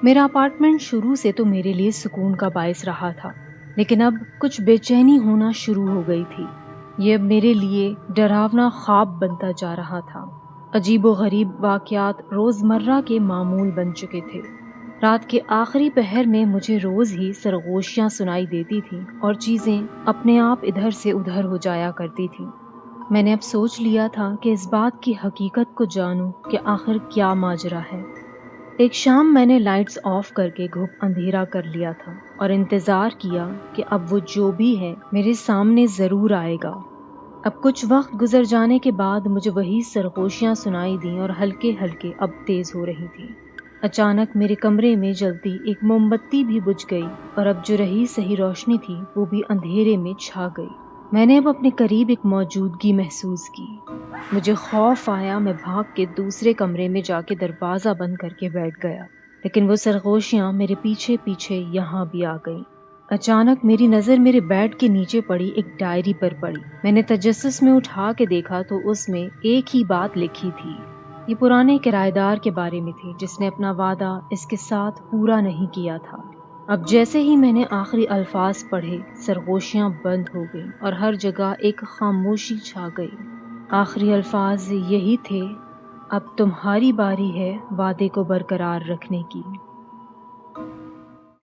میرا اپارٹمنٹ شروع سے تو میرے لیے سکون کا باعث رہا تھا، لیکن اب کچھ بے چینی ہونا شروع ہو گئی تھی۔ یہ اب میرے لیے ڈراونا خواب بنتا جا رہا تھا۔ عجیب و غریب واقعات روزمرہ کے معمول بن چکے تھے۔ رات کے آخری پہر میں مجھے روز ہی سرگوشیاں سنائی دیتی تھیں اور چیزیں اپنے آپ ادھر سے ادھر ہو جایا کرتی تھیں۔ میں نے اب سوچ لیا تھا کہ اس بات کی حقیقت کو جانوں کہ آخر کیا ماجرا ہے۔ ایک شام میں نے لائٹس آف کر کے گھپ اندھیرا کر لیا تھا اور انتظار کیا کہ اب وہ جو بھی ہے میرے سامنے ضرور آئے گا۔ اب کچھ وقت گزر جانے کے بعد مجھے وہی سرگوشیاں سنائی دیں اور ہلکے ہلکے اب تیز ہو رہی تھیں۔ اچانک میرے کمرے میں جلتی ایک موم بتی بھی بجھ گئی اور اب جو رہی صحیح روشنی تھی وہ بھی اندھیرے میں چھا گئی۔ میں نے اب اپنے قریب ایک موجودگی محسوس کی۔ مجھے خوف آیا، میں بھاگ کے دوسرے کمرے میں جا کے دروازہ بند کر کے بیٹھ گیا، لیکن وہ سرگوشیاں میرے پیچھے پیچھے یہاں بھی آ گئیں۔ اچانک میری نظر میرے بیڈ کے نیچے پڑی ایک ڈائری پر پڑی۔ میں نے تجسس میں اٹھا کے دیکھا تو اس میں ایک ہی بات لکھی تھی۔ یہ پرانے کرایہ دار کے بارے میں تھی جس نے اپنا وعدہ اس کے ساتھ پورا نہیں کیا تھا۔ اب جیسے ہی میں نے آخری الفاظ پڑھے، سرگوشیاں بند ہو گئیں اور ہر جگہ ایک خاموشی چھا گئی۔ آخری الفاظ یہی تھے، اب تمہاری باری ہے وعدے کو برقرار رکھنے کی۔